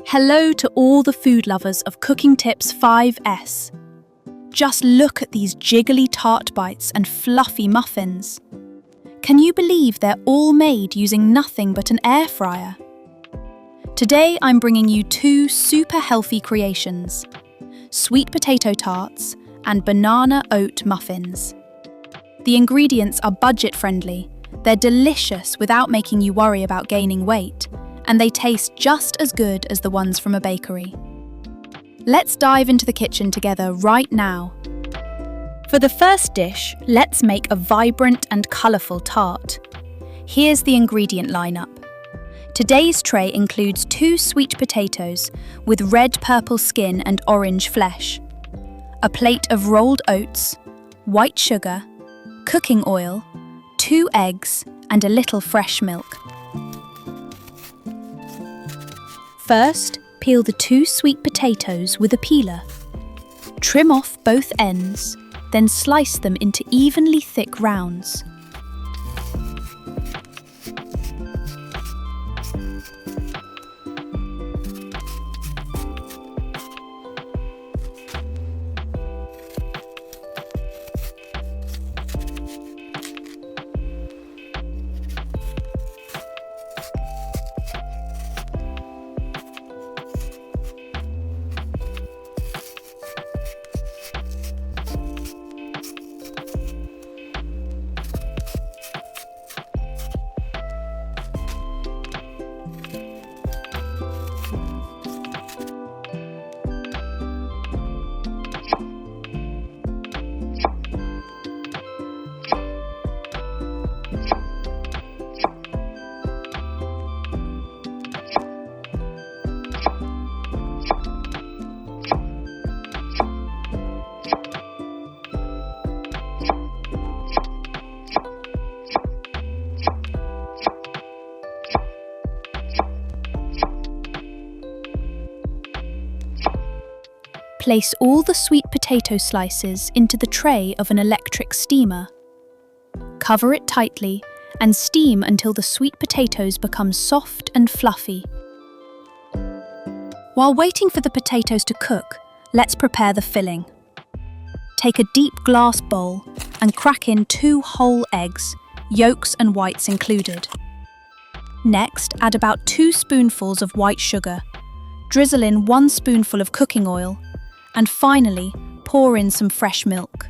Hello to all the food lovers of Cooking Tips 5S. Just look at these jiggly tart bites and fluffy muffins. Can you believe they're all made using nothing but an air fryer? Today I'm bringing you two super healthy creations: sweet potato tarts and banana oat muffins. The ingredients are budget friendly, they're delicious without making you worry about gaining weight, and they taste just as good as the ones from a bakery. Let's dive into the kitchen together right now. For the first dish, let's make a vibrant and colourful tart. Here's the ingredient lineup. Today's tray includes 2 sweet potatoes with red-purple skin and orange flesh, a plate of rolled oats, white sugar, cooking oil, 2 eggs, and a little fresh milk. First, peel the 2 sweet potatoes with a peeler. Trim off both ends, then slice them into evenly thick rounds. Place all the sweet potato slices into the tray of an electric steamer. Cover it tightly and steam until the sweet potatoes become soft and fluffy. While waiting for the potatoes to cook, let's prepare the filling. Take a deep glass bowl and crack in 2 whole eggs, yolks and whites included. Next, add about 2 spoonfuls of white sugar. Drizzle in 1 spoonful of cooking oil, and finally, pour in some fresh milk.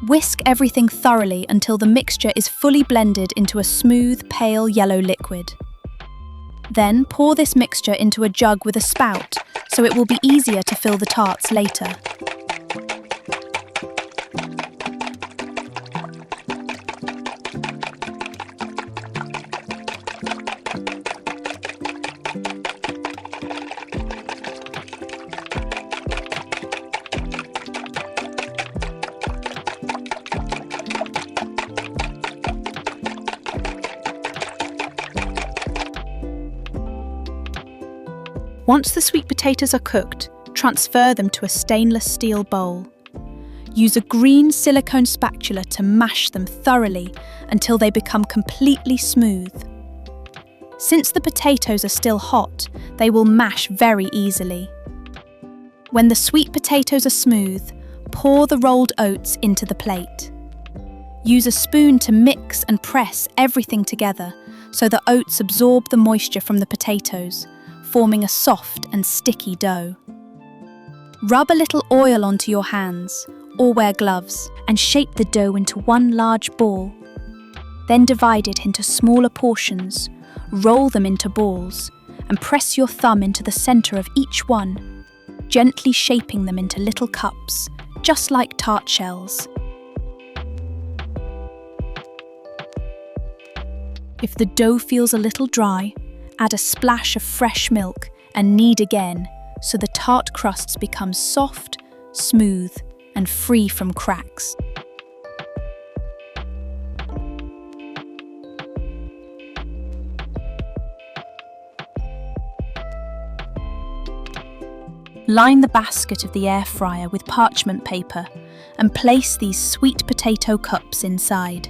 Whisk everything thoroughly until the mixture is fully blended into a smooth, pale yellow liquid. Then pour this mixture into a jug with a spout, so it will be easier to fill the tarts later. Once the sweet potatoes are cooked, transfer them to a stainless steel bowl. Use a green silicone spatula to mash them thoroughly until they become completely smooth. Since the potatoes are still hot, they will mash very easily. When the sweet potatoes are smooth, pour the rolled oats into the plate. Use a spoon to mix and press everything together so the oats absorb the moisture from the potatoes, forming a soft and sticky dough. Rub a little oil onto your hands, or wear gloves, and shape the dough into one large ball. Then divide it into smaller portions, roll them into balls, and press your thumb into the center of each one, gently shaping them into little cups, just like tart shells. If the dough feels a little dry, add a splash of fresh milk and knead again so the tart crusts become soft, smooth, and free from cracks. Line the basket of the air fryer with parchment paper and place these sweet potato cups inside.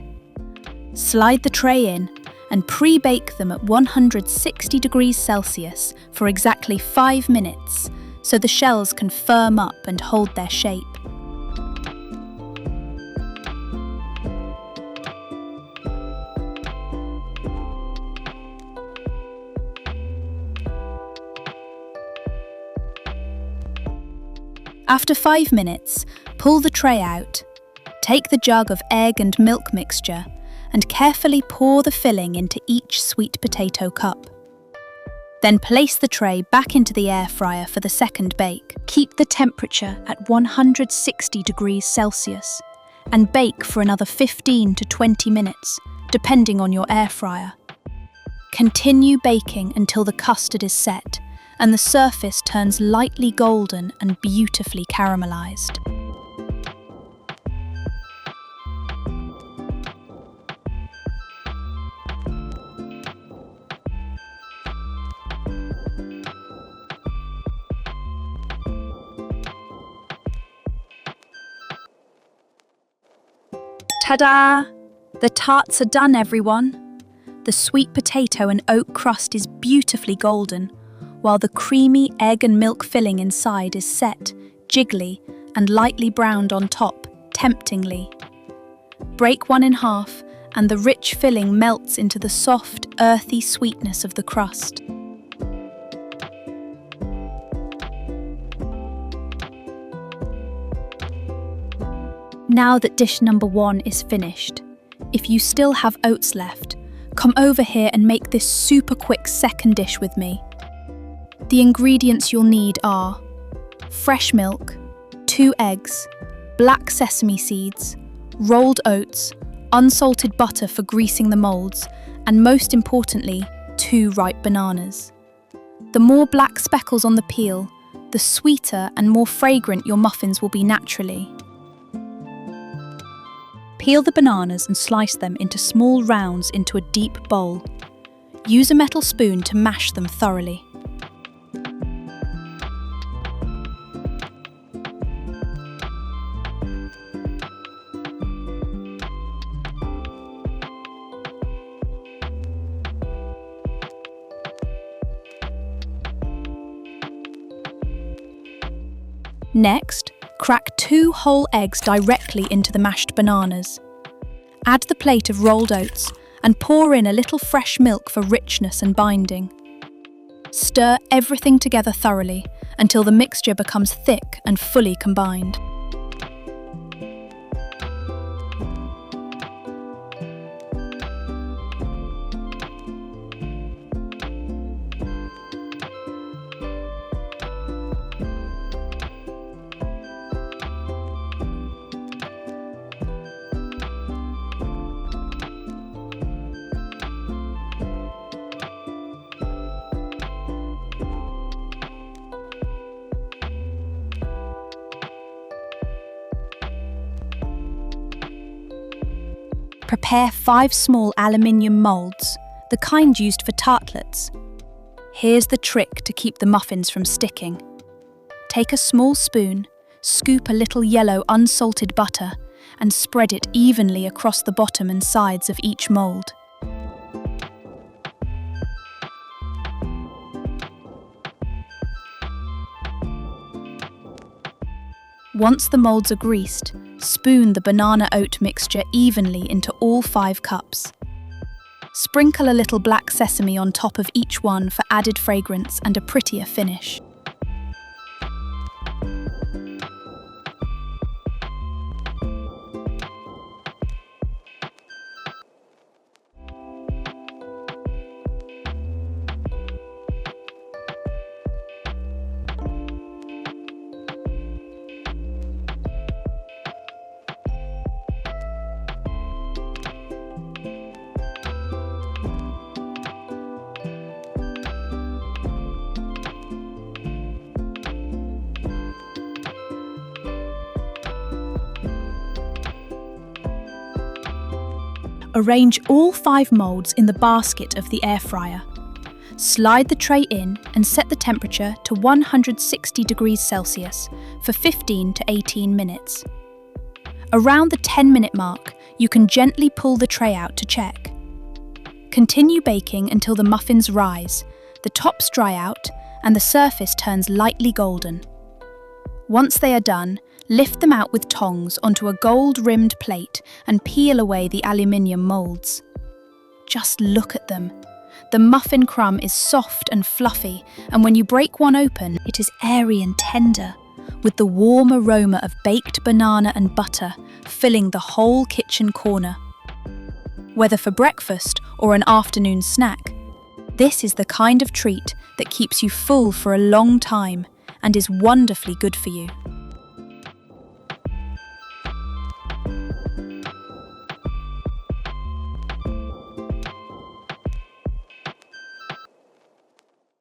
Slide the tray in and pre-bake them at 160 degrees Celsius for exactly 5 minutes so the shells can firm up and hold their shape. After 5 minutes, pull the tray out, take the jug of egg and milk mixture, and carefully pour the filling into each sweet potato cup. Then place the tray back into the air fryer for the second bake. Keep the temperature at 160 degrees Celsius and bake for another 15 to 20 minutes, depending on your air fryer. Continue baking until the custard is set and the surface turns lightly golden and beautifully caramelized. Ta-da! The tarts are done, everyone. The sweet potato and oat crust is beautifully golden, while the creamy egg and milk filling inside is set, jiggly, and lightly browned on top, temptingly. Break one in half, and the rich filling melts into the soft, earthy sweetness of the crust. Now that dish number 1 is finished, if you still have oats left, come over here and make this super quick second dish with me. The ingredients you'll need are fresh milk, 2 eggs, black sesame seeds, rolled oats, unsalted butter for greasing the molds, and most importantly, 2 ripe bananas. The more black speckles on the peel, the sweeter and more fragrant your muffins will be naturally. Peel the bananas and slice them into small rounds into a deep bowl. Use a metal spoon to mash them thoroughly. Next, crack 2 whole eggs directly into the mashed bananas. Add the plate of rolled oats and pour in a little fresh milk for richness and binding. Stir everything together thoroughly until the mixture becomes thick and fully combined. Prepare 5 small aluminium moulds, the kind used for tartlets. Here's the trick to keep the muffins from sticking. Take a small spoon, scoop a little yellow unsalted butter, and spread it evenly across the bottom and sides of each mould. Once the moulds are greased, spoon the banana oat mixture evenly into all 5 cups. Sprinkle a little black sesame on top of each one for added fragrance and a prettier finish. Arrange all 5 moulds in the basket of the air fryer. Slide the tray in and set the temperature to 160 degrees Celsius for 15 to 18 minutes. Around the 10-minute mark, you can gently pull the tray out to check. Continue baking until the muffins rise, the tops dry out, and the surface turns lightly golden. Once they are done, lift them out with tongs onto a gold-rimmed plate and peel away the aluminium molds. Just look at them. The muffin crumb is soft and fluffy, and when you break one open, it is airy and tender, with the warm aroma of baked banana and butter filling the whole kitchen corner. Whether for breakfast or an afternoon snack, this is the kind of treat that keeps you full for a long time and is wonderfully good for you.